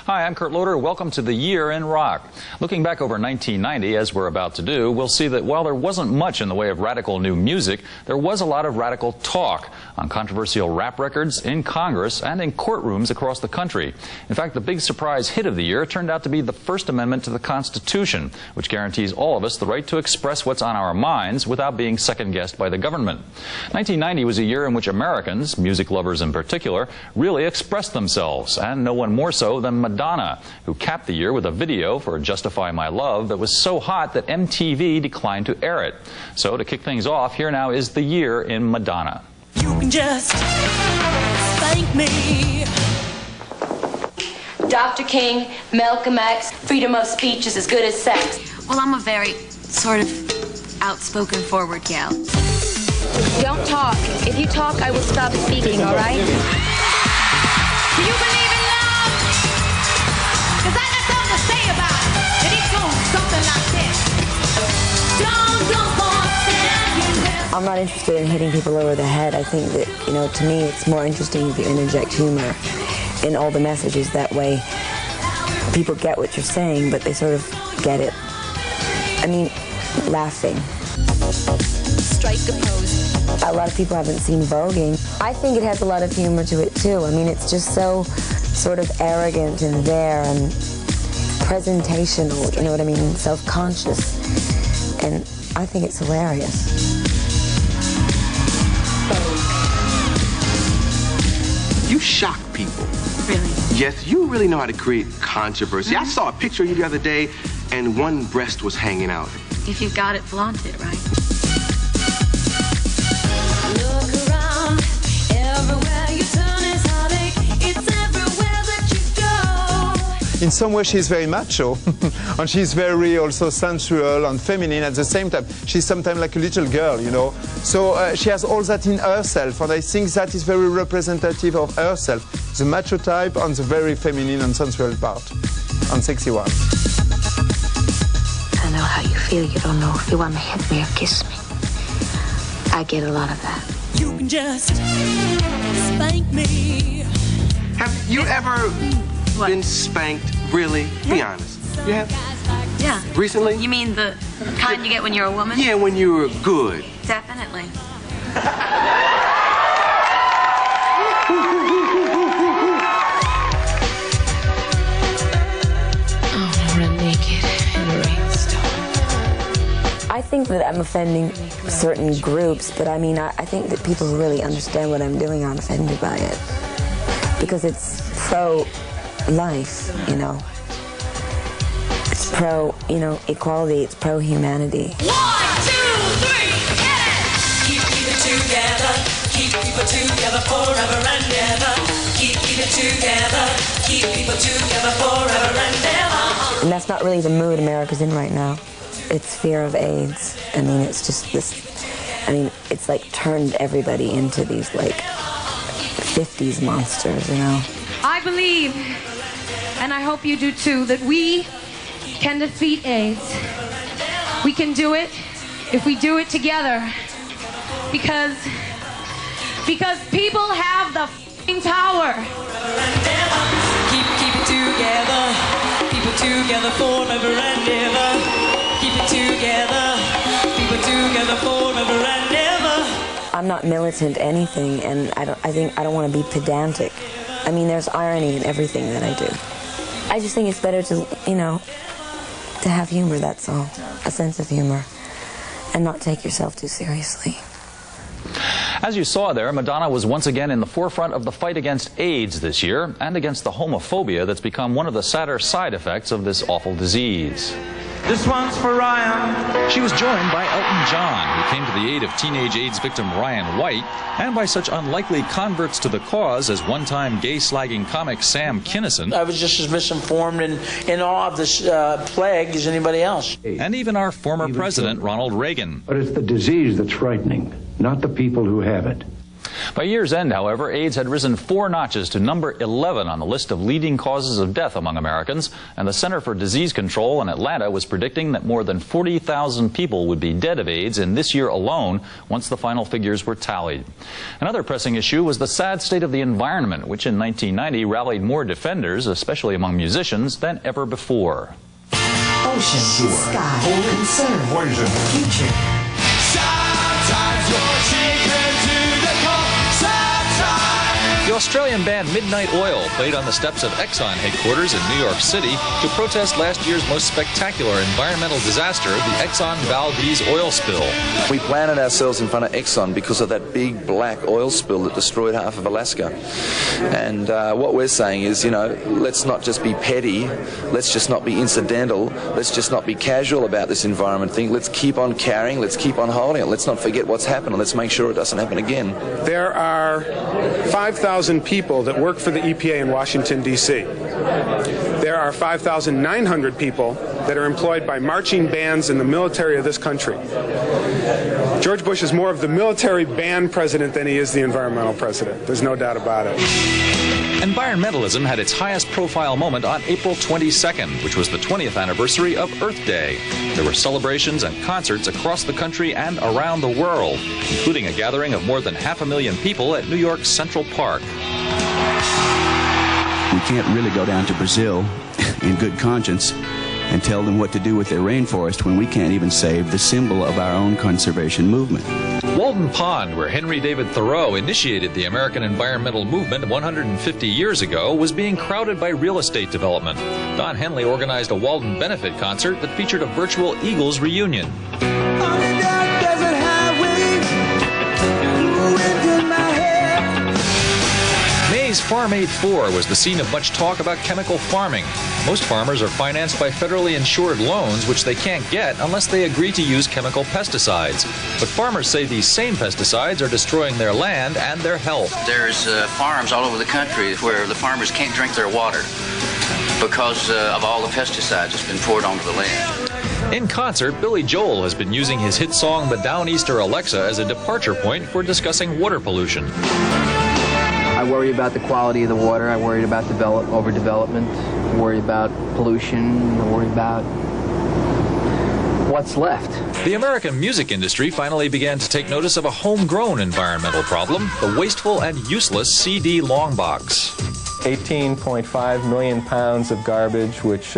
Hi, I'm Kurt Loder. Welcome to The Year in Rock. Looking back over 1990, as we're about to do, we'll see that while there wasn't much in the way of radical new music, there was a lot of radical talk on controversial rap records, in Congress, and in courtrooms across the country. In fact, the big surprise hit of the year turned out to be the First Amendment to the Constitution, which guarantees all of us the right to express what's on our minds without being second-guessed by the government. 1990 was a year in which Americans, music lovers in particular, really expressed themselves, and no one more so than Madonna, who capped the year with a video for Justify My Love that was so hot that MTV declined to air it. So to kick things off, here now is The Year in Madonna. You can just thank me. Dr. King, Malcolm X, freedom of speech is as good as sex. Well, I'm a very sort of outspoken, forward gal. Don't talk. If you talk, I will stop speaking, all right? Do you believe in love? Because I got something to say about it. And it goes something like this. Don't I'm not interested in hitting people over the head. I think that, to me, it's more interesting if you interject humor in all the messages. That way, people get what you're saying, but they sort of get it. I mean, laughing. Strike a pose. A lot of people haven't seen voguing. I think it has a lot of humor to it, too. I mean, it's just so sort of arrogant and there and presentational, you know what I mean, self-conscious. And I think it's hilarious. You shock people. Really? Yes, you really know how to create controversy. I saw a picture of you the other day, and one breast was hanging out. If you've got it, flaunt it, right? look around. Everywhere you turn is heartache. It's everywhere that you go. In some way, she's very macho, and she's very also sensual and feminine at the same time. She's sometimes like a little girl, So she has all that in herself, and I think that is very representative of herself. The macho type and the very feminine and sensual part, and sexy one. I know how you feel. You don't know if you want to hit me or kiss me. I get a lot of that. You can just spank me. Have you ever been spanked, really? Be honest. You have? Yeah. Recently? You mean the kind you get when you're a woman? Yeah, when you were good. Definitely. I want to naked in a rainstorm. I think that I'm offending certain groups, but I mean, I think that people who really understand what I'm doing aren't offended by it. Because it's pro-life, It's pro, equality, it's pro-humanity. 1, 2, 3, hit it! Keep it together. Keep people together forever and ever. Keep it together. Keep people together forever and ever. And that's not really the mood America's in right now. It's fear of AIDS. I mean, it's just this, it's like turned everybody into these, like, 50s monsters, I believe, and I hope you do too, that we can defeat AIDS. We can do it if we do it together. Because people have the f***ing power. Keep it together. Keep it together forever and ever. Keep it together. Keep it together forever and ever. I'm not militant anything, and I don't want to be pedantic. I mean, there's irony in everything that I do. I just think it's better to, to have humor, that's all. A sense of humor. And not take yourself too seriously. As you saw there, Madonna was once again in the forefront of the fight against AIDS this year and against the homophobia that's become one of the sadder side effects of this awful disease. This one's for Ryan. She was joined by Elton John, who came to the aid of teenage AIDS victim Ryan White, and by such unlikely converts to the cause as one-time gay-slagging comic Sam Kinison. I was just as misinformed and in awe of this plague as anybody else. And even our former president, Ronald Reagan. But it's the disease that's frightening, not the people who have it. By year's end, however, AIDS had risen 4 notches to number 11 on the list of leading causes of death among Americans, and the Center for Disease Control in Atlanta was predicting that more than 40,000 people would be dead of AIDS in this year alone once the final figures were tallied. Another pressing issue was the sad state of the environment, which in 1990 rallied more defenders, especially among musicians, than ever before. Ocean, sky, concern, version, future. Sometimes you're taken to the core. Sometimes. The Australian band Midnight Oil played on the steps of Exxon headquarters in New York City to protest last year's most spectacular environmental disaster, the Exxon Valdez oil spill. We planted ourselves in front of Exxon because of that big black oil spill that destroyed half of Alaska. And what we're saying is, you know, let's not just be petty, let's just not be incidental, let's just not be casual about this environment thing. Let's keep on carrying, let's keep on holding it, let's not forget what's happened, and let's make sure it doesn't happen again. There are 5,000 people that work for the EPA in Washington, D.C. There are 5,900 people that are employed by marching bands in the military of this country. George Bush is more of the military band president than he is the environmental president. There's no doubt about it. Environmentalism had its highest profile moment on April 22nd, which was the 20th anniversary of Earth Day. There were celebrations and concerts across the country and around the world, including a gathering of more than 500,000 people at New York's Central Park. We can't really go down to Brazil in good conscience and tell them what to do with their rainforest when we can't even save the symbol of our own conservation movement. Walden Pond, where Henry David Thoreau initiated the American environmental movement 150 years ago, was being crowded by real estate development. Don Henley organized a Walden benefit concert that featured a virtual Eagles reunion. May's Farm Aid 4 was the scene of much talk about chemical farming. Most farmers are financed by federally insured loans, which they can't get unless they agree to use chemical pesticides. But farmers say these same pesticides are destroying their land and their health. There's farms all over the country where the farmers can't drink their water because of all the pesticides that's been poured onto the land. In concert, Billy Joel has been using his hit song The Downeaster Alexa as a departure point for discussing water pollution. I worry about the quality of the water. I worry about overdevelopment. I worry about pollution. I worry about what's left. The American music industry finally began to take notice of a homegrown environmental problem, the wasteful and useless CD long box. 18.5 million pounds of garbage, which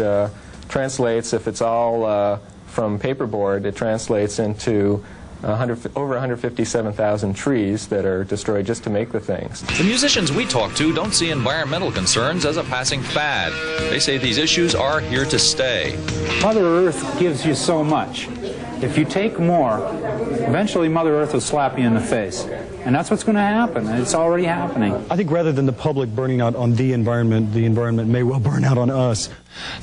translates, if it's all from paperboard, it translates into over 157,000 trees that are destroyed just to make the things. The musicians we talk to don't see environmental concerns as a passing fad. They say these issues are here to stay. Mother Earth gives you so much. If you take more, eventually Mother Earth will slap you in the face. And that's what's going to happen. It's already happening. I think rather than the public burning out on the environment may well burn out on us.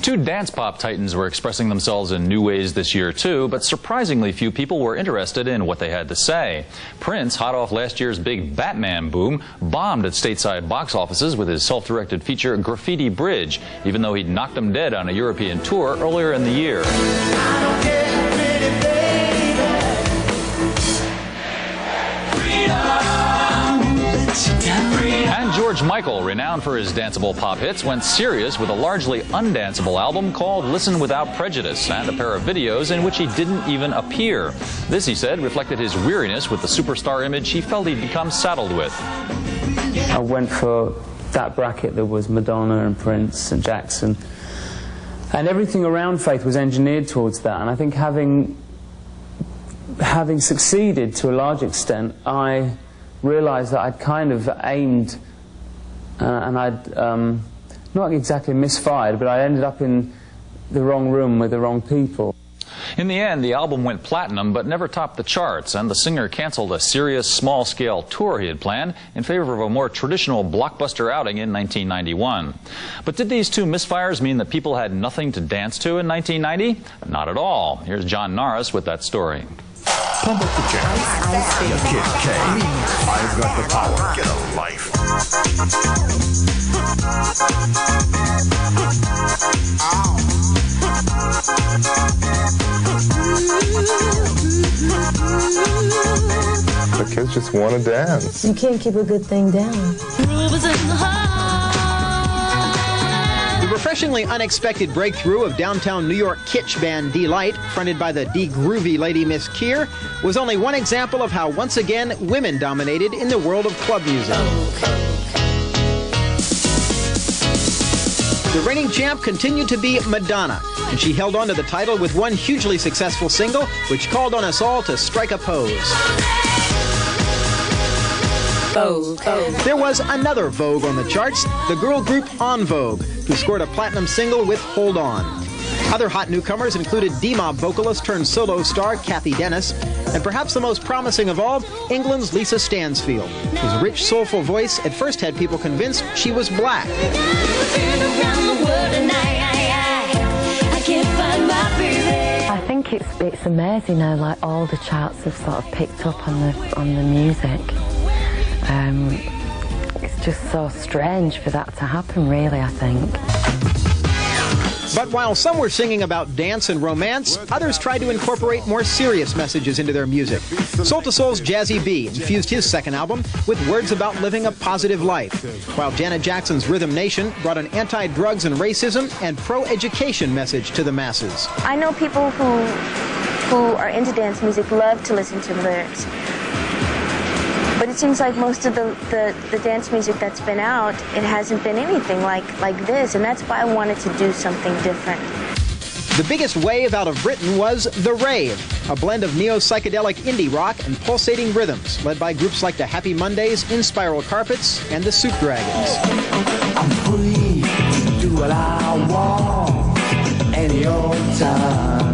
Two dance pop titans were expressing themselves in new ways this year too, but surprisingly few people were interested in what they had to say. Prince, hot off last year's big Batman boom, bombed at stateside box offices with his self-directed feature Graffiti Bridge, even though he'd knocked him dead on a European tour earlier in the year. And George Michael, renowned for his danceable pop hits, went serious with a largely undanceable album called Listen Without Prejudice and a pair of videos in which he didn't even appear. This, he said, reflected his weariness with the superstar image he felt he'd become saddled with. I went for that bracket that was Madonna and Prince and Jackson. And everything around Faith was engineered towards that. And I think having succeeded to a large extent, I realized that I'd kind of aimed and I'd not exactly misfired, but I ended up in the wrong room with the wrong people. In the end, the album went platinum but never topped the charts, and the singer canceled a serious small-scale tour he had planned in favor of a more traditional blockbuster outing in 1991. But did these two misfires mean that people had nothing to dance to in 1990? Not at all. Here's John Norris with that story. Pump up the jam. You Kid K. I've got the power. Get a life. The Kids just want to dance. You can't keep a good thing down. The refreshingly unexpected breakthrough of downtown New York kitsch band D-Light, fronted by the D-groovy lady Miss Keir, was only one example of how, once again, women dominated in the world of club music. The reigning champ continued to be Madonna, and she held on to the title with one hugely successful single, which called on us all to strike a pose. Vogue. There was another Vogue on the charts, the girl group En Vogue, who scored a platinum single with Hold On. Other hot newcomers included D-Mob vocalist turned solo star Kathy Dennis, and perhaps the most promising of all, England's Lisa Stansfield, whose rich, soulful voice at first had people convinced she was black. I think it's amazing now, like all the charts have sort of picked up on the music. It's just so strange for that to happen, really, I think. But while some were singing about dance and romance, others tried to incorporate more serious messages into their music. Soul to Soul's Jazzy B infused his second album with words about living a positive life, while Janet Jackson's Rhythm Nation brought an anti-drugs and racism and pro-education message to the masses. I know people who are into dance music love to listen to lyrics. But it seems like most of the dance music that's been out, it hasn't been anything like this, and that's why I wanted to do something different. The biggest wave out of Britain was the rave, a blend of neo-psychedelic indie rock and pulsating rhythms, led by groups like the Happy Mondays, In Spiral Carpets, and the Soup Dragons. I'm free to do what I want any old time.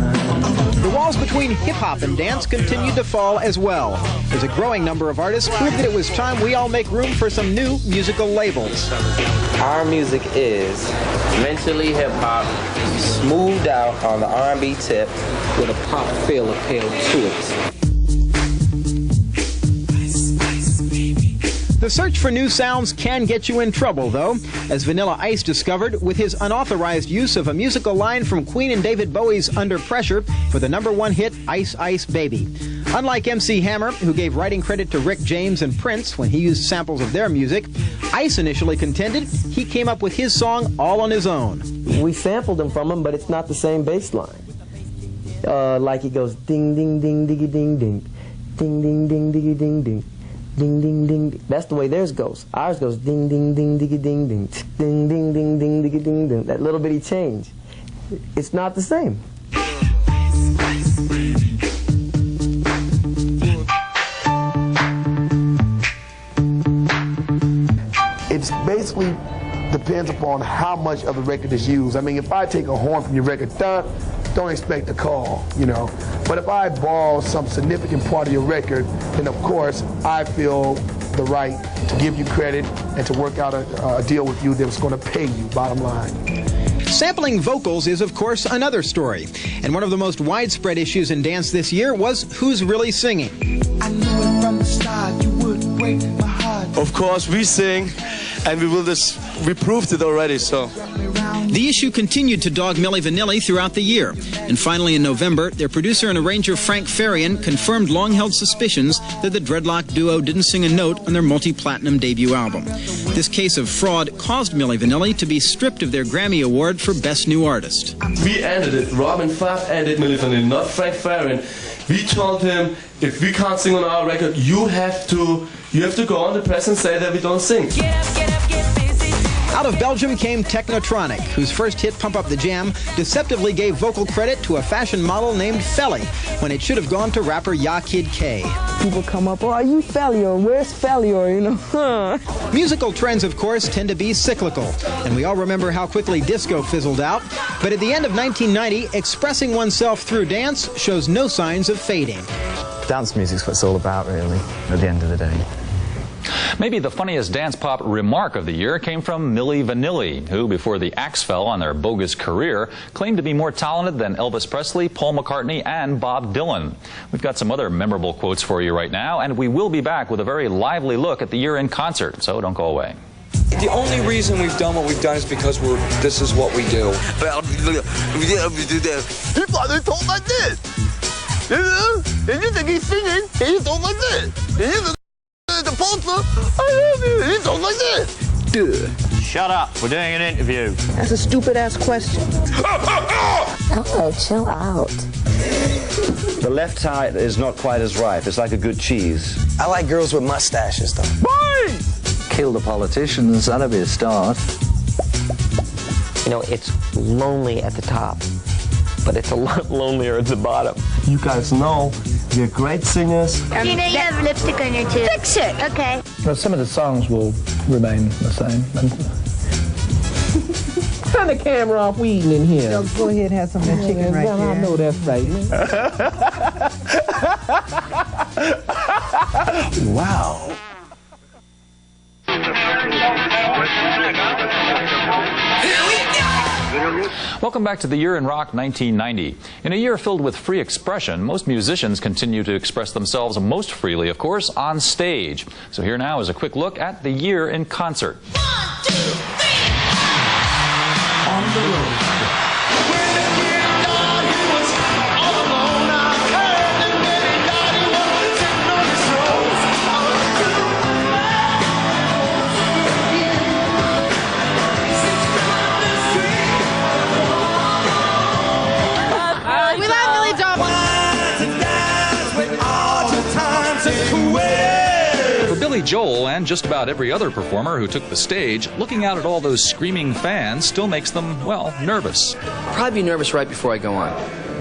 The walls between hip-hop and dance continued to fall as well, as a growing number of artists proved that it was time we all make room for some new musical labels. Our music is mentally hip-hop, smoothed out on the R&B tip, with a pop feel appeal to it. The search for new sounds can get you in trouble, though, as Vanilla Ice discovered with his unauthorized use of a musical line from Queen and David Bowie's Under Pressure for the #1 hit Ice Ice Baby. Unlike MC Hammer, who gave writing credit to Rick James and Prince when he used samples of their music, Ice initially contended he came up with his song all on his own. We sampled them from him, but it's not the same bass line. Like it goes ding ding ding diggy ding ding, ding ding ding diggy ding ding. Ding, ding, ding. That's the way theirs goes. Ours goes ding, ding, ding, diggy, ding, ding. Ding, ding, ding, ding, diggy, ding, ding. That little bitty change. It's not the same. It's basically depends upon how much of the record is used. I mean, if I take a horn from your record, don't expect a call, you know. But if I borrow some significant part of your record, then of course I feel the right to give you credit and to work out a deal with you that's going to pay you, bottom line. Sampling vocals is, of course, another story. And one of the most widespread issues in dance this year was who's really singing. I knew it from the start, you would break my heart. Of course, we sing, and we proved it already, so. The issue continued to dog Milli Vanilli throughout the year, and finally in November, their producer and arranger Frank Farian confirmed long-held suspicions that the dreadlock duo didn't sing a note on their multi-platinum debut album. This case of fraud caused Milli Vanilli to be stripped of their Grammy Award for Best New Artist. We ended it. Robin Fab ended Milli Vanilli, not Frank Farian. We told him, if we can't sing on our record, you have to go on the press and say that we don't sing. Out of Belgium came Technotronic, whose first hit, Pump Up the Jam, deceptively gave vocal credit to a fashion model named Felly, when it should have gone to rapper Ya Kid K. People come up, oh, are you Felly, or where's Felly, or, you know. Musical trends, of course, tend to be cyclical, and we all remember how quickly disco fizzled out. But at the end of 1990, expressing oneself through dance shows no signs of fading. Dance music's what it's all about, really, at the end of the day. Maybe the funniest dance pop remark of the year came from Milli Vanilli, who, before the axe fell on their bogus career, claimed to be more talented than Elvis Presley, Paul McCartney, and Bob Dylan. We've got some other memorable quotes for you right now, and we will be back with a very lively look at the year in concert, so don't go away. The only reason we've done what we've done is because this is what we do. He probably talk like this. And you think he's singing, and he talks like this. And you look at the poster, I love you, and he talks like this. Duh. Shut up, we're doing an interview. That's a stupid-ass question. Oh, chill out. The left side is not quite as ripe. It's like a good cheese. I like girls with mustaches, though. Boy! Kill the politicians, that'll be a start. You know, it's lonely at the top, but it's a lot lonelier at the bottom. You guys know you're great singers. You know you have lipstick on your tooth. Fix it. Okay. Well, some of the songs will remain the same. Turn the camera off, we eating in here. Yo, go ahead and have some of that chicken right there. I know that's right. Wow. Welcome back to the Year in Rock 1990. In a year filled with free expression, most musicians continue to express themselves most freely, of course, on stage. So here now is a quick look at the year in concert. 1, 2, 3. On the road. Billy Joel and just about every other performer who took the stage, looking out at all those screaming fans still makes them, well, nervous. Probably be nervous right before I go on.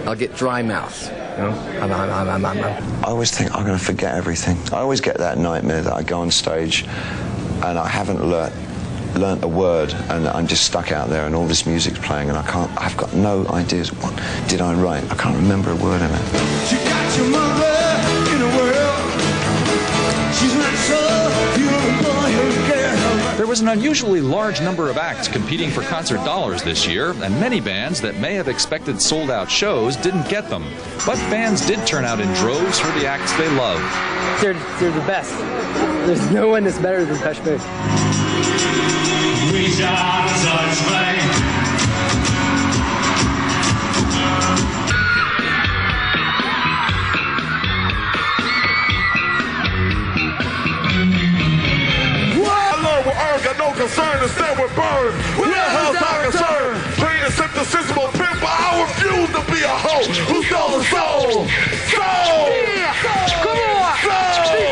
I'll get dry mouth. You know? I always think I'm going to forget everything. I always get that nightmare that I go on stage and I haven't learnt a word and I'm just stuck out there and all this music's playing and I've got no ideas. What did I write? I can't remember a word in it. You got your mother in a world. She's not sure you're a boy or a girl. There was an unusually large number of acts competing for concert dollars this year, and many bands that may have expected sold-out shows didn't get them. But fans did turn out in droves for the acts they love. They're the best. There's no one that's better than Pesh Mode. Reach out and touch me. I got no concern to stand with burn. Where the hell's our concern? Plain and simple, sensible pimp, but I refuse to be a hoe who stole the soul. Soul! Come on! Soul!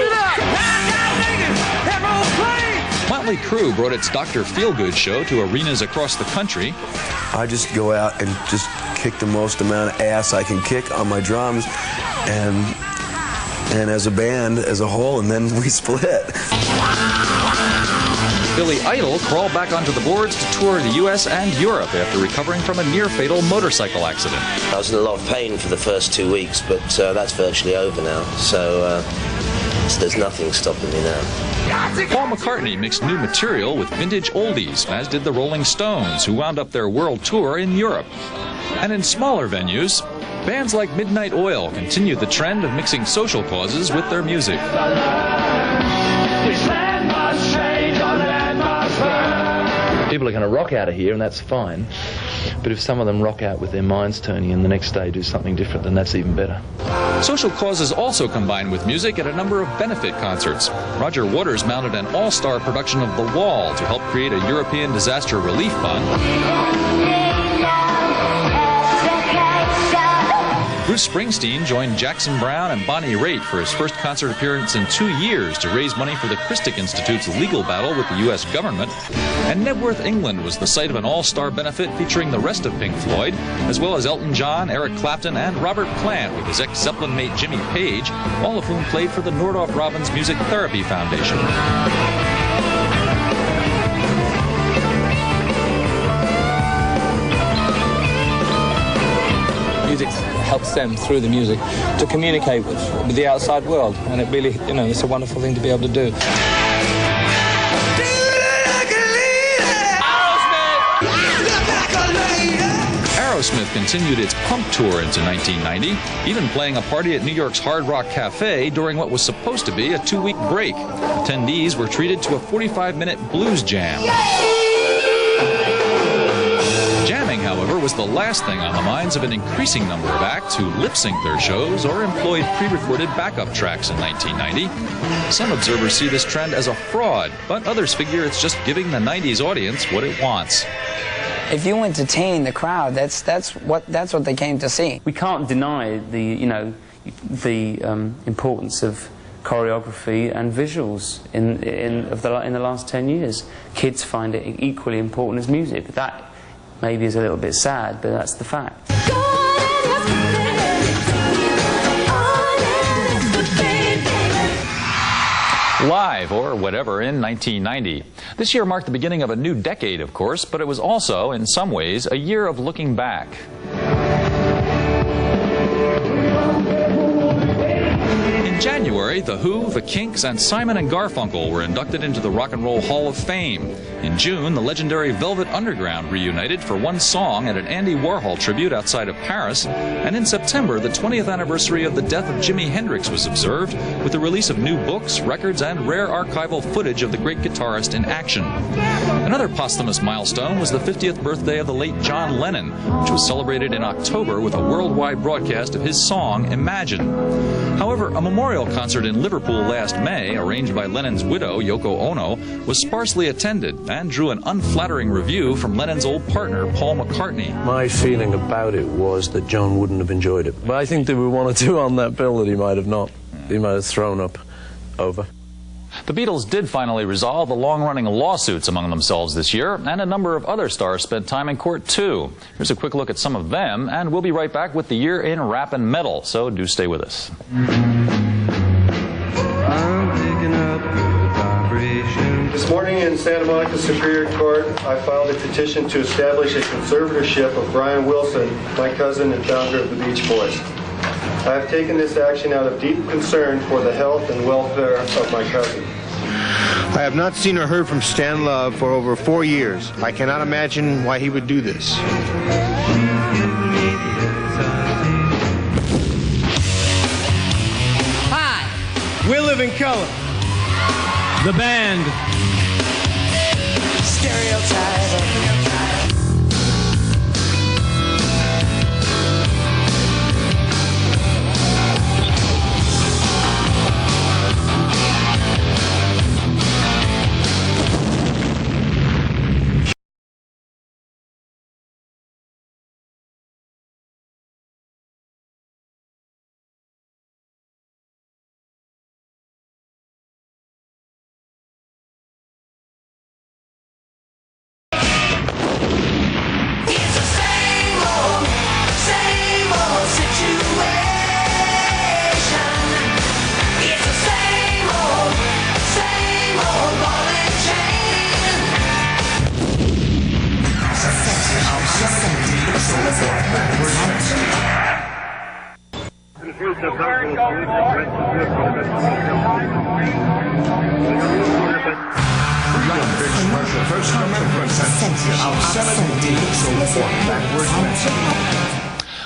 Motley Crue brought its Dr. Feelgood show to arenas across the country. I just go out and just kick the most amount of ass I can kick on my drums and as a band as a whole, and then we split. Billy Idol crawled back onto the boards to tour the U.S. and Europe after recovering from a near-fatal motorcycle accident. I was in a lot of pain for the first 2 weeks, but that's virtually over now, so there's nothing stopping me now. Paul McCartney mixed new material with vintage oldies, as did the Rolling Stones, who wound up their world tour in Europe. And in smaller venues, bands like Midnight Oil continued the trend of mixing social causes with their music. People are going to rock out of here, and that's fine. But if some of them rock out with their minds turning and the next day do something different, then that's even better. Social causes also combined with music at a number of benefit concerts. Roger Waters mounted an all-star production of The Wall to help create a European disaster relief fund. Bruce Springsteen joined Jackson Browne and Bonnie Raitt for his first concert appearance in 2 years to raise money for the Christic Institute's legal battle with the U.S. government. And Nebworth, England was the site of an all-star benefit featuring the rest of Pink Floyd, as well as Elton John, Eric Clapton, and Robert Plant with his ex-Zeppelin mate Jimmy Page, all of whom played for the Nordhoff Robbins Music Therapy Foundation. Music helps them through the music to communicate with the outside world, and it really, you know, it's a wonderful thing to be able to do. Aerosmith continued its Pump Tour into 1990, even playing a party at New York's Hard Rock Cafe during what was supposed to be a 2-week break. Attendees were treated to a 45-minute blues jam. Jamming, however, was was the last thing on the minds of an increasing number of acts who lip-synced their shows or employed pre-recorded backup tracks in 1990. Some observers see this trend as a fraud, but others figure it's just giving the 90s audience what it wants. If you entertain the crowd, that's what they came to see. We can't deny the importance of choreography and visuals in the last 10 years. Kids find it equally important as music. That maybe is a little bit sad, but that's the fact. Live, or whatever, in 1990. This year marked the beginning of a new decade, of course, but it was also, in some ways, a year of looking back. In January, The Who, The Kinks, and Simon & Garfunkel were inducted into the Rock and Roll Hall of Fame. In June, the legendary Velvet Underground reunited for one song at an Andy Warhol tribute outside of Paris. And in September, the 20th anniversary of the death of Jimi Hendrix was observed with the release of new books, records, and rare archival footage of the great guitarist in action. Another posthumous milestone was the 50th birthday of the late John Lennon, which was celebrated in October with a worldwide broadcast of his song, Imagine. However, a memorial concert in Liverpool last May, arranged by Lennon's widow, Yoko Ono, was sparsely attended and drew an unflattering review from Lennon's old partner, Paul McCartney. My feeling about it was that John wouldn't have enjoyed it. But I think there were one or two on that bill that he might have not. He might have thrown up over. The Beatles did finally resolve the long-running lawsuits among themselves this year, and a number of other stars spent time in court too. Here's a quick look at some of them, and we'll be right back with the year in rap and metal, so do stay with us. This morning in Santa Monica Superior Court, I filed a petition to establish a conservatorship of Brian Wilson, my cousin and founder of the Beach Boys. I have taken this action out of deep concern for the health and welfare of my cousin. I have not seen or heard from Stan Love for over 4 years. I cannot imagine why he would do this. Hi, we're Living Color. The band. Stereotype.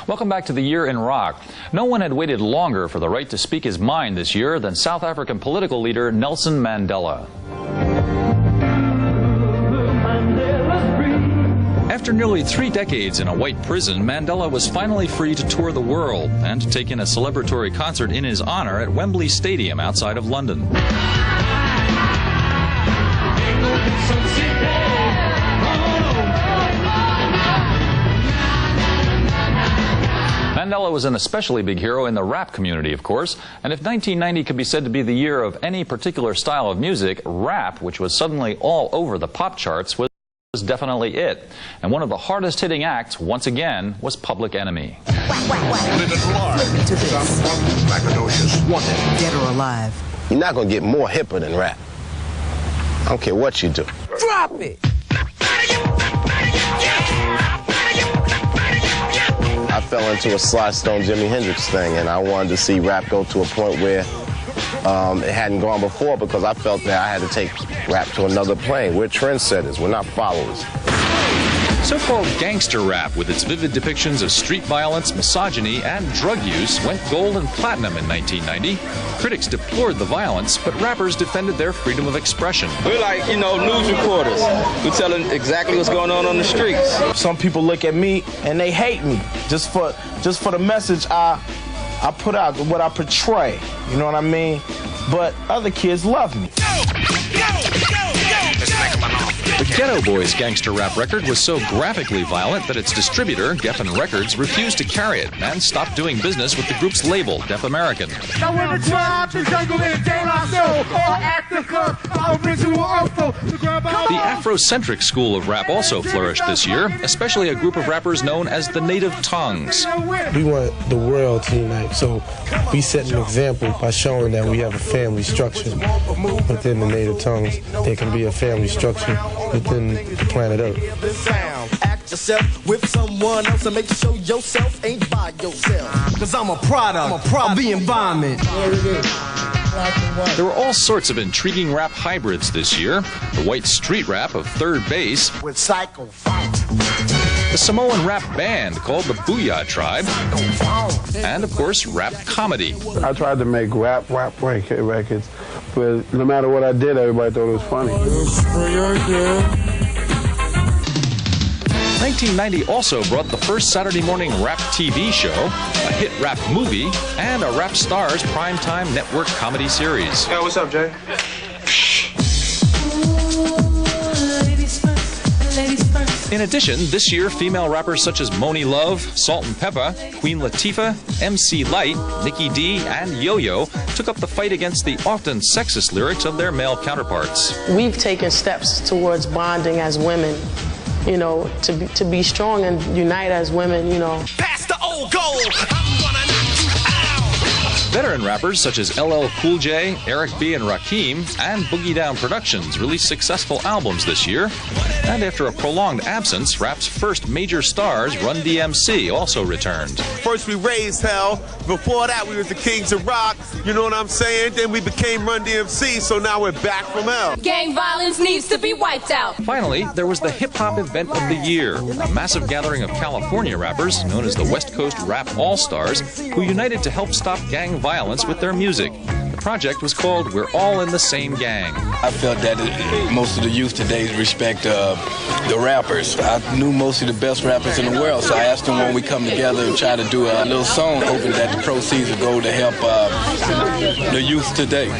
Welcome back to the Year in Rock. No one had waited longer for the right to speak his mind this year than South African political leader Nelson Mandela. After nearly 3 decades in a white prison, Mandela was finally free to tour the world and to take in a celebratory concert in his honor at Wembley Stadium outside of London. Mandela was an especially big hero in the rap community, of course, and if 1990 could be said to be the year of any particular style of music, rap, which was suddenly all over the pop charts, was definitely it. And one of the hardest hitting acts, once again, was Public Enemy. Dead or alive. You're not gonna get more hipper than rap. I don't care what you do. Drop it! I fell into a Sly Stone Jimi Hendrix thing, and I wanted to see rap go to a point where it hadn't gone before, because I felt that I had to take rap to another plane. We're trendsetters, we're not followers. So-called gangster rap, with its vivid depictions of street violence, misogyny, and drug use, went gold and platinum in 1990. Critics deplored the violence, but rappers defended their freedom of expression. We're like, news reporters. We're telling exactly what's going on the streets. Some people look at me and they hate me just for the message I put out, what I portray. You know what I mean? But other kids love me. The Ghetto Boys gangster rap record was so graphically violent that its distributor, Geffen Records, refused to carry it and stopped doing business with the group's label, Def American. The Afrocentric school of rap also flourished this year, especially a group of rappers known as the Native Tongues. We want the world to unite, so we set an example by showing that we have a family structure within the Native Tongues. There can be a family structure within the planet Earth. Act yourself with someone else and make sure yourself ain't by yourself. Cause I'm a product of the environment. There were all sorts of intriguing rap hybrids this year. The white street rap of Third Base, with Psycho, the Samoan rap band called the Booyah Tribe, and of course rap comedy. I tried to make rap records, but no matter what I did, everybody thought it was funny. 1990 also brought the first Saturday morning rap TV show, a hit rap movie, and a Rap Stars primetime network comedy series. Hey, what's up, Jay? In addition, this year, female rappers such as Moni Love, Salt and Peppa, Queen Latifah, MC Lyte, Nikki D, and Yo-Yo took up the fight against the often sexist lyrics of their male counterparts. We've taken steps towards bonding as women, to be strong and unite as women, Pass the old gold. Veteran rappers such as LL Cool J, Eric B. and Rakim, and Boogie Down Productions released successful albums this year. And after a prolonged absence, rap's first major stars, Run DMC, also returned. First we raised hell. Before that we was the Kings of Rock. You know what I'm saying? Then we became Run DMC, so now we're back from hell. Gang violence needs to be wiped out. Finally, there was the hip-hop event of the year, a massive gathering of California rappers, known as the West Coast Rap All-Stars, who united to help stop gang violence with their music. The project was called We're All in the Same Gang. I felt that most of the youth today respect the rappers. I knew most of the best rappers in the world, so I asked them when we come together and try to do a little song, hoping that the proceeds would go to help the youth today.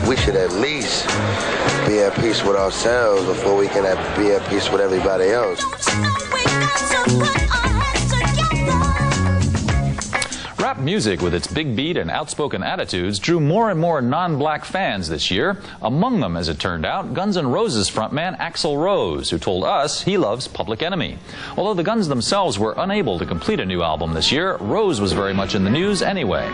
We should at least be at peace with ourselves before we can be at peace with everybody else. Rap music, with its big beat and outspoken attitudes, drew more and more non-black fans this year. Among them, as it turned out, Guns N' Roses frontman Axl Rose, who told us he loves Public Enemy. Although the Guns themselves were unable to complete a new album this year, Rose was very much in the news anyway.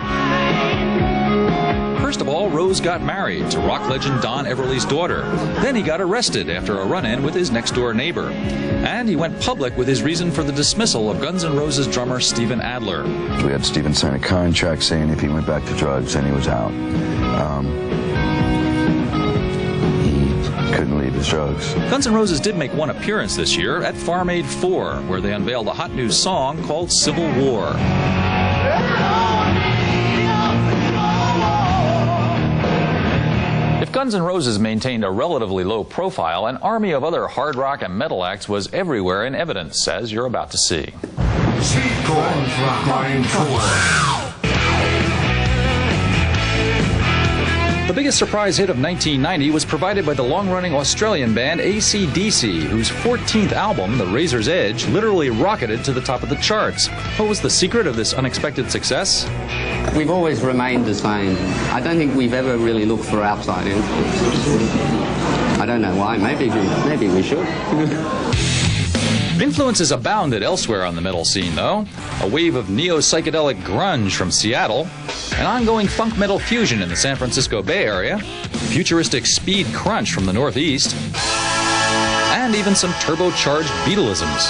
First of all, Rose got married to rock legend Don Everly's daughter. Then he got arrested after a run-in with his next-door neighbor. And he went public with his reason for the dismissal of Guns N' Roses drummer Steven Adler. We had Steven sign a contract saying if he went back to drugs, then he was out. He couldn't leave his drugs. Guns N' Roses did make one appearance this year at Farm Aid 4, where they unveiled a hot new song called Civil War. If Guns N' Roses maintained a relatively low profile, an army of other hard rock and metal acts was everywhere in evidence, as you're about to see. The biggest surprise hit of 1990 was provided by the long-running Australian band AC/DC, whose 14th album, The Razor's Edge, literally rocketed to the top of the charts. What was the secret of this unexpected success? We've always remained the same. I don't think we've ever really looked for outside influence. I don't know why. Maybe we should. Influences abounded elsewhere on the metal scene, though. A wave of neo-psychedelic grunge from Seattle, an ongoing funk metal fusion in the San Francisco Bay Area, futuristic speed crunch from the Northeast, and even some turbocharged Beatleisms.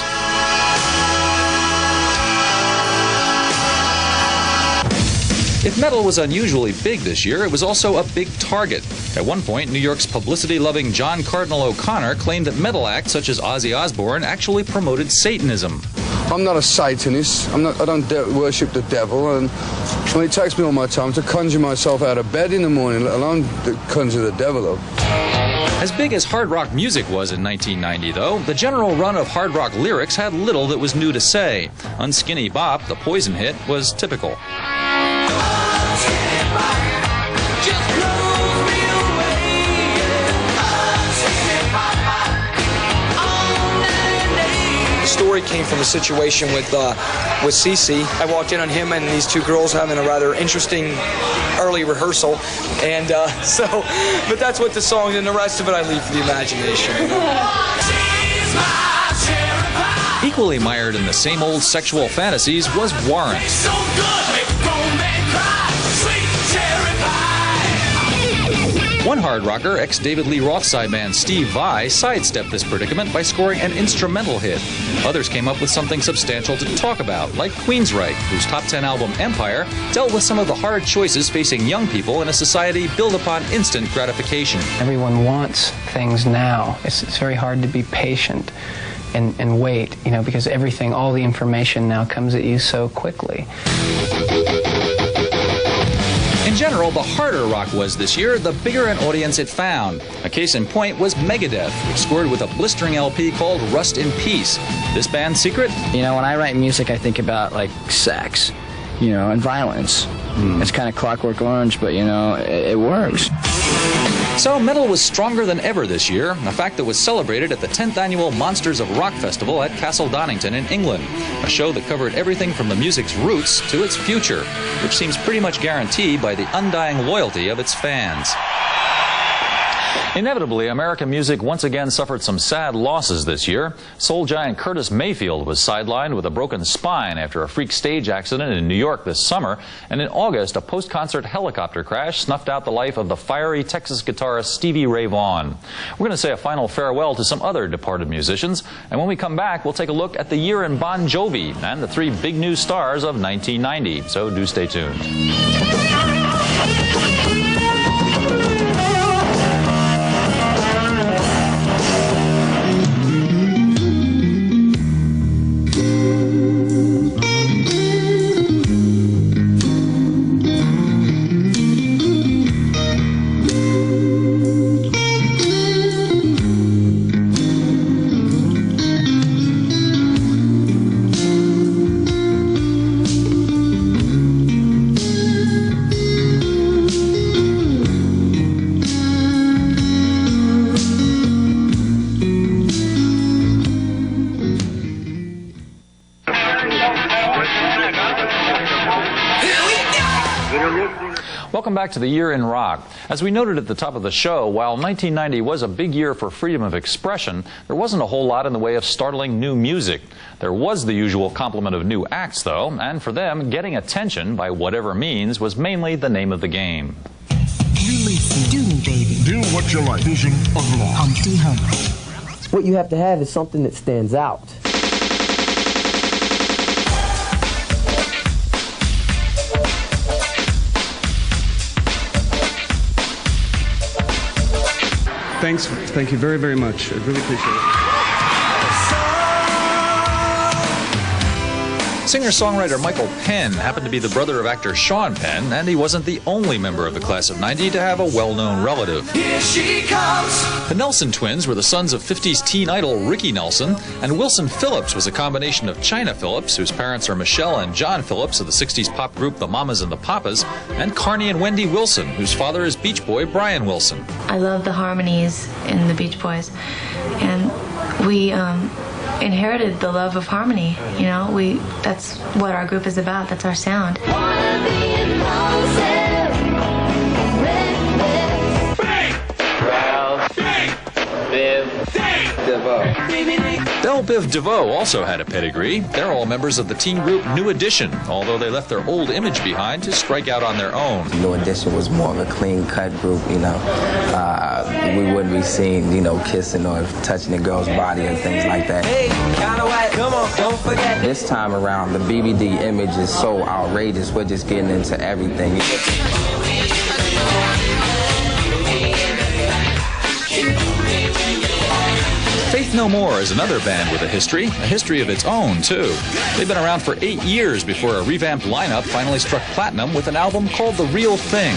If metal was unusually big this year, it was also a big target. At one point, New York's publicity-loving John Cardinal O'Connor claimed that metal acts such as Ozzy Osbourne actually promoted Satanism. I'm not a Satanist. I don't worship the devil, and when it takes me all my time to conjure myself out of bed in the morning, let alone conjure the devil up. As big as hard rock music was in 1990, though, the general run of hard rock lyrics had little that was new to say. Unskinny Bop, the Poison hit, was typical. The story came from a situation with Cece. I walked in on him and these two girls having a rather interesting early rehearsal, and but that's what the song, and the rest of it I leave for the imagination. Equally mired in the same old sexual fantasies was Warrant. One hard rocker, ex-David Lee Roth sideman Steve Vai, sidestepped this predicament by scoring an instrumental hit. Others came up with something substantial to talk about, like Queensryche, whose top 10 album Empire dealt with some of the hard choices facing young people in a society built upon instant gratification. Everyone wants things now. It's very hard to be patient and wait, because everything, all the information now comes at you so quickly. In general, the harder rock was this year, the bigger an audience it found. A case in point was Megadeth, which scored with a blistering LP called Rust in Peace. This band's secret? When I write music, I think about, sex, and violence. It's kind of Clockwork Orange, but, it works. So metal was stronger than ever this year, a fact that was celebrated at the 10th annual Monsters of Rock Festival at Castle Donington in England, a show that covered everything from the music's roots to its future, which seems pretty much guaranteed by the undying loyalty of its fans. Inevitably, American music once again suffered some sad losses this year. Soul giant Curtis Mayfield was sidelined with a broken spine after a freak stage accident in New York this summer. And in August, a post-concert helicopter crash snuffed out the life of the fiery Texas guitarist Stevie Ray Vaughan. We're going to say a final farewell to some other departed musicians. And when we come back, we'll take a look at the year in Bon Jovi and the three big new stars of 1990. So do stay tuned. Welcome back to the Year in Rock. As we noted at the top of the show, while 1990 was a big year for freedom of expression, there wasn't a whole lot in the way of startling new music. There was the usual complement of new acts, though, and for them, getting attention by whatever means was mainly the name of the game. You listen, do me, baby. Do what you like. Vision of law. Humpty Hump. What you have to have is something that stands out. Thank you very, very much. I really appreciate it. Singer-songwriter Michael Penn happened to be the brother of actor Sean Penn, and he wasn't the only member of the class of '90 to have a well-known relative. Here she comes. The Nelson twins were the sons of 50s teen idol Ricky Nelson, and Wilson Phillips was a combination of China Phillips, whose parents are Michelle and John Phillips of the 60s pop group The Mamas and the Papas, and Carney and Wendy Wilson, whose father is Beach Boy Brian Wilson. I love the harmonies in the Beach Boys, and we inherited the love of harmony. That's what our group is about. That's our sound. Belle Biv DeVoe also had a pedigree. They're all members of the teen group New Edition, although they left their old image behind to strike out on their own. New Edition was more of a clean-cut group, we wouldn't be seen, kissing or touching a girl's body and things like that. Hey, kinda white, Come on, don't forget. This time around, the BBD image is so outrageous. We're just getting into everything. Faith No More is another band with a history of its own, too. They've been around for 8 years before a revamped lineup finally struck platinum with an album called The Real Thing.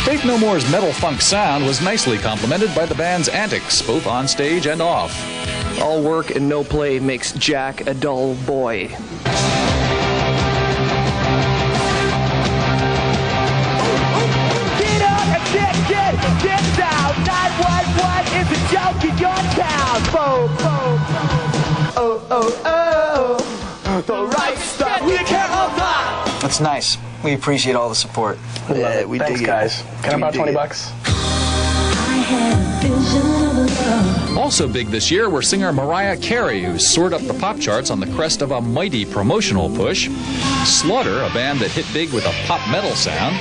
Faith No More's metal funk sound was nicely complemented by the band's antics, both on stage and off. All work and no play makes Jack a dull boy. Get down, 911 is a joke in your town. Boom, boom. Oh, the right stuff. We can't hold that. That's nice. We appreciate all the support. Yeah, we Thanks, dig guys. it. Can I borrow $20? Also big this year were singer Mariah Carey, who soared up the pop charts on the crest of a mighty promotional push. Slaughter, a band that hit big with a pop metal sound.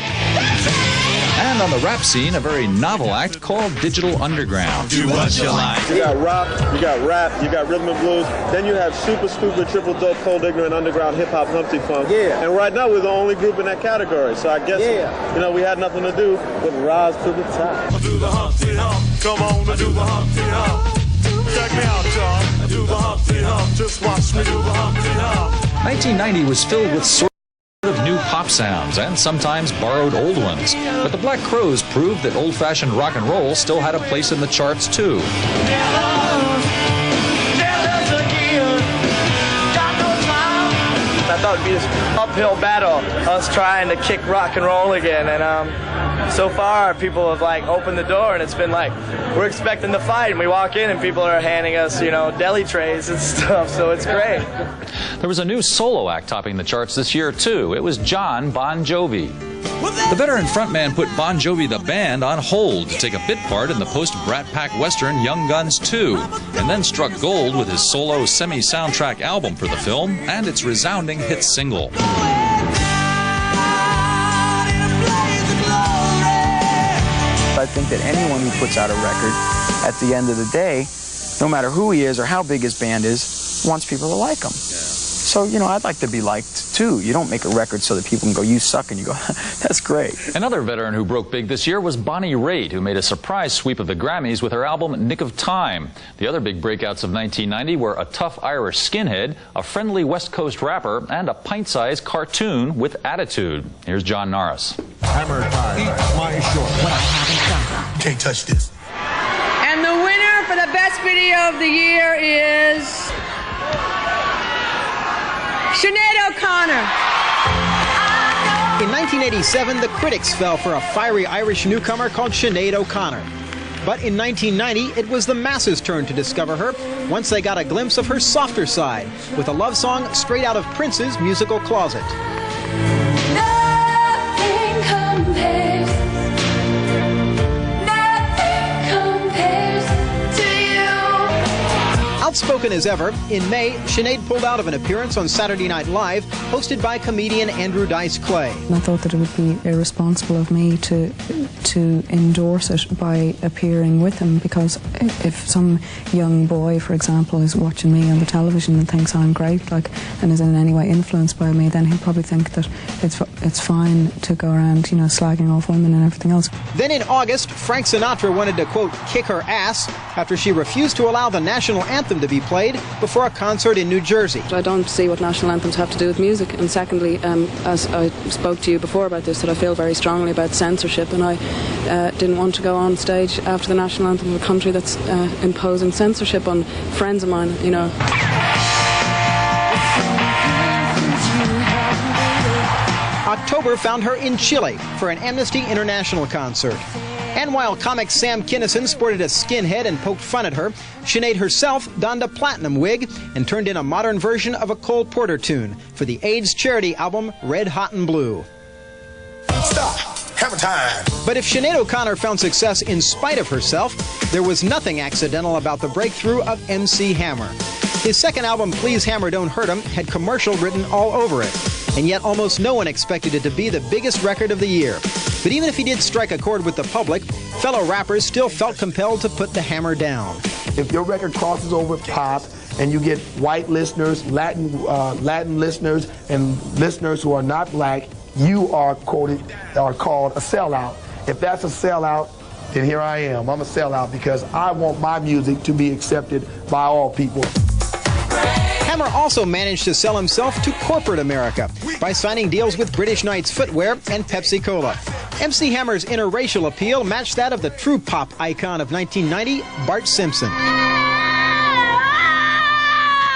And on the rap scene, a very novel act called Digital Underground. Do what you like. You got rock, you got rap, you got rhythm and blues. Then you have super stupid, triple dope, cold ignorant, underground hip hop, Humpty Funk. Yeah. And right now we're the only group in that category. So I guess you know we had nothing to do but rise to the top. Do the Humpty Hump. Come on, do the Humpty Hump. Check me out, y'all. Do the Humpty Hump. Just watch me do the Humpty Hump. 1990 was filled with sort of new pop sounds and sometimes borrowed old ones. But the Black Crowes proved that old-fashioned rock and roll still had a place in the charts, too. I thought it'd be this uphill battle, us trying to kick rock and roll again, and so far people have like opened the door, and it's been like we're expecting the fight, and we walk in and people are handing us, you know, deli trays and stuff, so it's great. There was a new solo act topping the charts this year, too. It was John Bon Jovi. The veteran frontman put Bon Jovi the band on hold to take a bit part in the post-Brat Pack Western Young Guns 2, and then struck gold with his solo semi-soundtrack album for the film and its resounding hit single. I think that anyone who puts out a record, at the end of the day, no matter who he is or how big his band is, wants people to like him. So, you know, I'd like to be liked, too. You don't make a record so that people can go, you suck, and you go, that's great. Another veteran who broke big this year was Bonnie Raitt, who made a surprise sweep of the Grammys with her album Nick of Time. The other big breakouts of 1990 were a tough Irish skinhead, a friendly West Coast rapper, and a pint-sized cartoon with attitude. Here's John Norris. Hammer time. Eat my short. When I haven't done. Can't touch this. And the winner for the best video of the year is Sinead O'Connor. In 1987, the critics fell for a fiery Irish newcomer called Sinead O'Connor. But in 1990, it was the masses' turn to discover her once they got a glimpse of her softer side with a love song straight out of Prince's musical closet. Nothing compares. Nothing compares to you. Outspoken as ever, in May, Sinead pulled out of an appearance on Saturday Night Live, hosted by comedian Andrew Dice Clay. I thought that it would be irresponsible of me to endorse it by appearing with him, because if some young boy, for example, is watching me on the television and thinks I'm great, like, and is in any way influenced by me, then he'll probably think that it's fine to go around, you know, slagging off women and everything else. Then in August, Frank Sinatra wanted to, quote, kick her ass after she refused to allow the national anthem to be played before a concert in New Jersey. I don't see what national anthems have to do with music. And secondly, as I spoke to you before about this, that I feel very strongly about censorship, and I didn't want to go on stage after the national anthem of a country that's imposing censorship on friends of mine, you know. October found her in Chile for an Amnesty International concert. And while comic Sam Kinison sported a skinhead and poked fun at her, Sinead herself donned a platinum wig and turned in a modern version of a Cole Porter tune for the AIDS charity album Red Hot and Blue. Stop. Hammer time. But if Sinead O'Connor found success in spite of herself, there was nothing accidental about the breakthrough of MC Hammer. His second album, Please Hammer Don't Hurt 'Em, had commercial written all over it. and yet almost no one expected it to be the biggest record of the year. But even if he did strike a chord with the public, fellow rappers still felt compelled to put the hammer down. If your record crosses over pop and you get white listeners, Latin listeners, and listeners who are not black, you are called a sellout. If that's a sellout, then here I am. I'm a sellout because I want my music to be accepted by all people. Hammer also managed to sell himself to corporate America by signing deals with British Knights Footwear and Pepsi-Cola. MC Hammer's interracial appeal matched that of the true pop icon of 1990, Bart Simpson.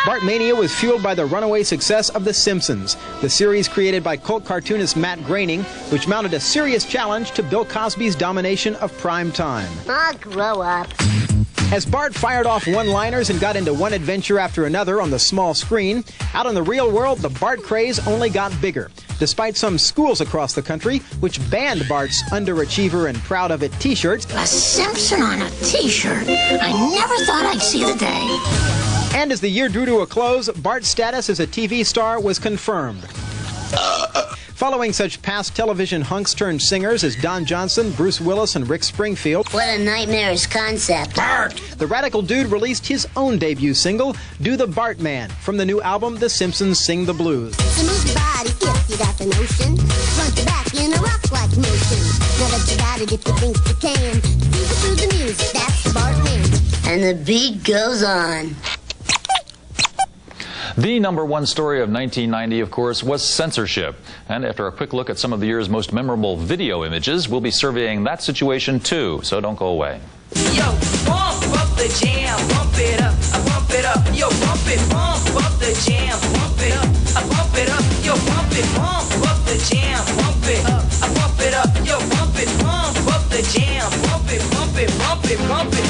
Bart Mania was fueled by the runaway success of The Simpsons, the series created by cult cartoonist Matt Groening, which mounted a serious challenge to Bill Cosby's domination of prime time. I'll grow up. As Bart fired off one-liners and got into one adventure after another on the small screen, out in the real world, the Bart craze only got bigger, despite some schools across the country which banned Bart's underachiever and proud of it t-shirts. A Simpson on a t-shirt. I never thought I'd see the day. And as the year drew to a close, Bart's status as a TV star was confirmed. Following such past television hunks turned singers as Don Johnson, Bruce Willis, and Rick Springfield, What a nightmarish concept. Bart! The Radical Dude released his own debut single, Do the Bart Man, from the new album The Simpsons Sing the Blues. So move your body if you got the notion. Front to back in a rock-like motion. Now that you got it if you think you can. Do it through the music, that's the Bart Man. And the beat goes on. The #1 story of 1990, of course, was censorship. And after a quick look at some of the year's most memorable video images, we'll be surveying that situation too, so don't go away. Yo, pump up the jam, pump it up, I pump it up. Yo, pump up the jam, pump it up, I pump it up. Yo, pump up the jam, pump it up, I pump it up. Yo, pump up the jam, pump it, pump it, pump it, pump it.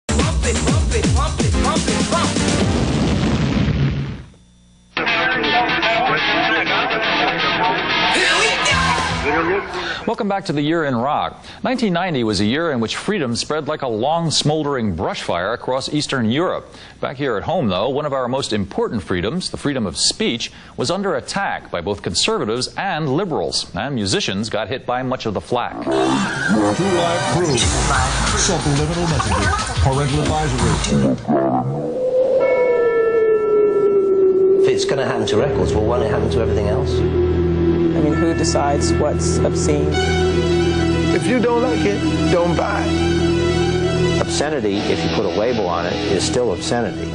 Pump it, pump it, pump it, pump it. Welcome back to the Year in Rock. 1990 was a year in which freedom spread like a long, smoldering brush fire across Eastern Europe. Back here at home, though, one of our most important freedoms, the freedom of speech, was under attack by both conservatives and liberals, and musicians got hit by much of the flack. Two Live Crew, subliminal messaging, parental advisory. If it's going to happen to records, well, why not happen to everything else? I mean, who decides what's obscene? If you don't like it, don't buy it. Obscenity, if you put a label on it, is still obscenity.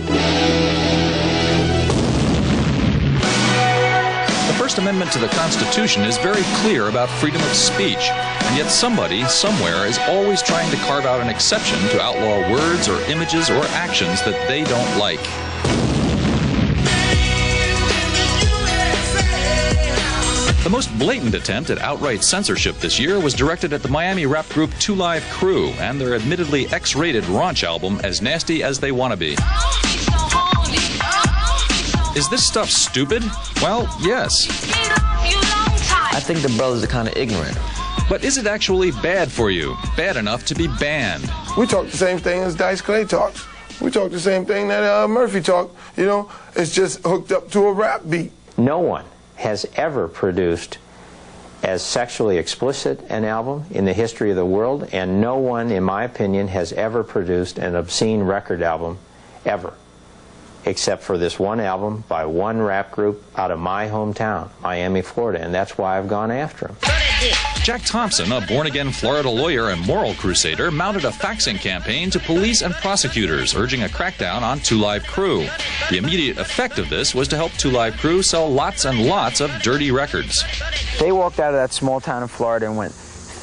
The First Amendment to the Constitution is very clear about freedom of speech, and yet somebody, somewhere, is always trying to carve out an exception to outlaw words or images or actions that they don't like. The most blatant attempt at outright censorship this year was directed at the Miami rap group 2 Live Crew and their admittedly X-rated raunch album, As Nasty as They Wanna Be. Is this stuff stupid? Well, yes. I think the brothers are kind of ignorant. But is it actually bad for you? Bad enough to be banned? We talk the same thing as Dice Clay talks. We talk the same thing that Murphy talked. You know, it's just hooked up to a rap beat. No one has ever produced as sexually explicit an album in the history of the world, and no one, in my opinion, has ever produced an obscene record album, ever, except for this one album by one rap group out of my hometown, Miami, Florida, and that's why I've gone after them. Jack Thompson, a born-again Florida lawyer and moral crusader, mounted a faxing campaign to police and prosecutors, urging a crackdown on 2 Live Crew. The immediate effect of this was to help 2 Live Crew sell lots and lots of dirty records. They walked out of that small town in Florida and went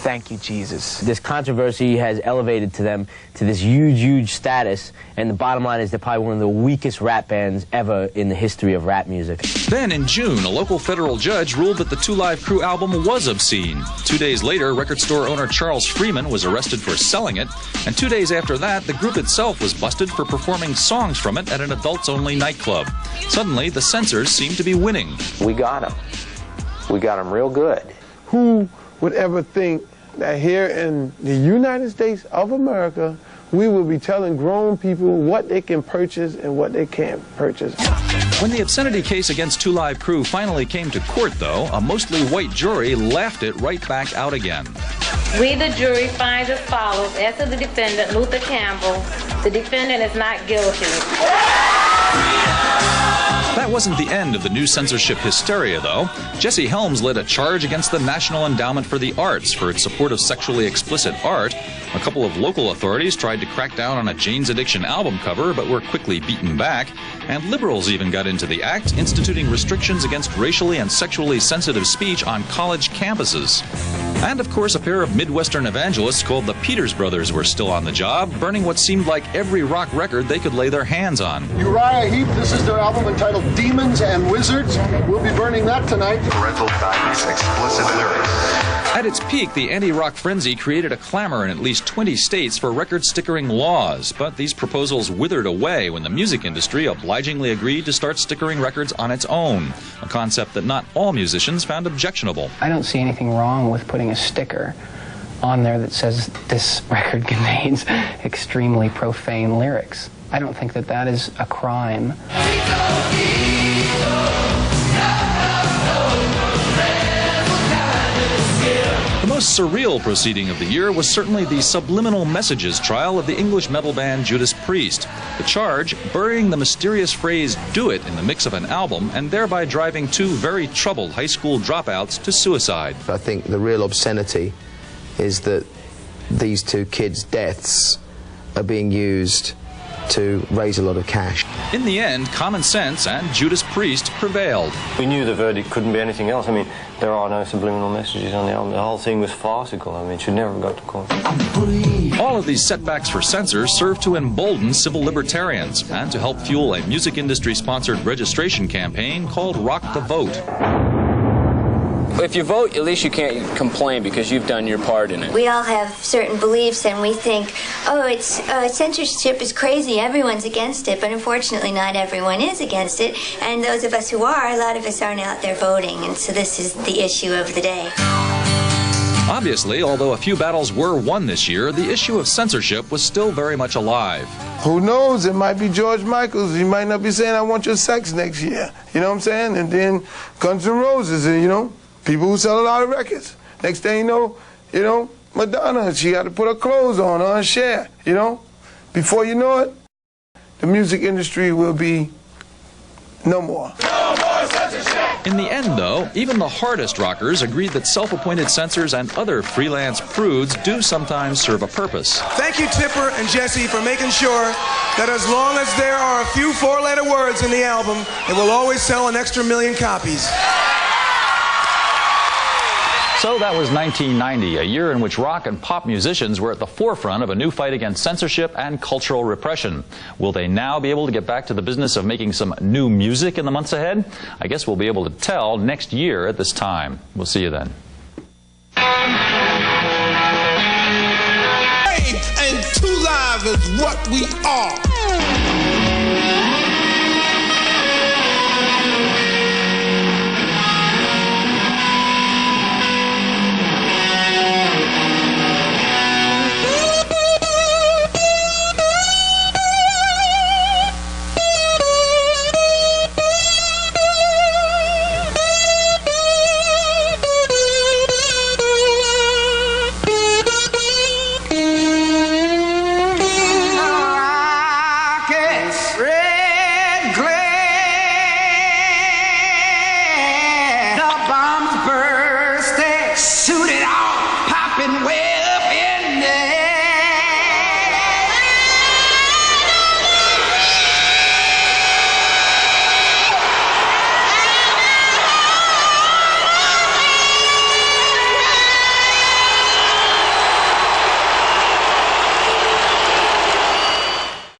thank you, Jesus. This controversy has elevated to them to this huge, huge status, and the bottom line is they're probably one of the weakest rap bands ever in the history of rap music. Then in June, a local federal judge ruled that the Two Live Crew album was obscene. 2 days later, record store owner Charles Freeman was arrested for selling it, and 2 days after that, the group itself was busted for performing songs from it at an adults-only nightclub. Suddenly, the censors seemed to be winning. We got them. We got them real good. Who would ever think that here in the United States of America, we will be telling grown people what they can purchase and what they can't purchase? When the obscenity case against Two Live Crew finally came to court, though, a mostly white jury laughed it right back out again. We, the jury, find as follows. As to the defendant, Luther Campbell, the defendant is not guilty. That wasn't the end of the new censorship hysteria, though. Jesse Helms led a charge against the National Endowment for the Arts for its support of sexually explicit art. A couple of local authorities tried to crack down on a Jane's Addiction album cover, but were quickly beaten back. And liberals even got into the act, instituting restrictions against racially and sexually sensitive speech on college campuses. And, of course, a pair of Midwestern evangelists called the Peters Brothers were still on the job, burning what seemed like every rock record they could lay their hands on. Uriah Heep, this is their album entitled Demons and Wizards. We'll be burning that tonight. Parental guidance, explicit lyrics. At its peak, the anti-rock frenzy created a clamor in at least 20 states for record stickering laws, but these proposals withered away when the music industry obligingly agreed to start stickering records on its own, a concept that not all musicians found objectionable. I don't see anything wrong with putting a sticker on there that says this record contains extremely profane lyrics. I don't think that that is a crime. The most surreal proceeding of the year was certainly the subliminal messages trial of the English metal band Judas Priest. The charge, burying the mysterious phrase "do it" in the mix of an album and thereby driving two very troubled high school dropouts to suicide. I think the real obscenity is that these two kids' deaths are being used to raise a lot of cash. In the end, common sense and Judas Priest prevailed. We knew the verdict couldn't be anything else. I mean, there are no subliminal messages on the album. The whole thing was farcical. I mean, it should never go to court. All of these setbacks for censors served to embolden civil libertarians and to help fuel a music industry-sponsored registration campaign called Rock the Vote. If you vote, at least you can't complain because you've done your part in it. We all have certain beliefs and we think, oh, censorship is crazy, everyone's against it, but unfortunately not everyone is against it, and those of us who are, a lot of us aren't out there voting, and so this is the issue of the day. Obviously, although a few battles were won this year, the issue of censorship was still very much alive. Who knows? It might be George Michael's. He might not be saying, I want your sex next year. You know what I'm saying? And then Guns N' Roses, and, you know, people who sell a lot of records. Next thing you know, Madonna, she got to put her clothes on her share, you know. Before you know it, the music industry will be no more. No more censorship! In the end, though, even the hardest rockers agreed that self-appointed censors and other freelance prudes do sometimes serve a purpose. Thank you, Tipper and Jesse, for making sure that as long as there are a few four-letter words in the album, it will always sell an extra 1 million copies. So that was 1990, a year in which rock and pop musicians were at the forefront of a new fight against censorship and cultural repression. Will they now be able to get back to the business of making some new music in the months ahead? I guess we'll be able to tell next year at this time. We'll see you then. And Two Live is what we are.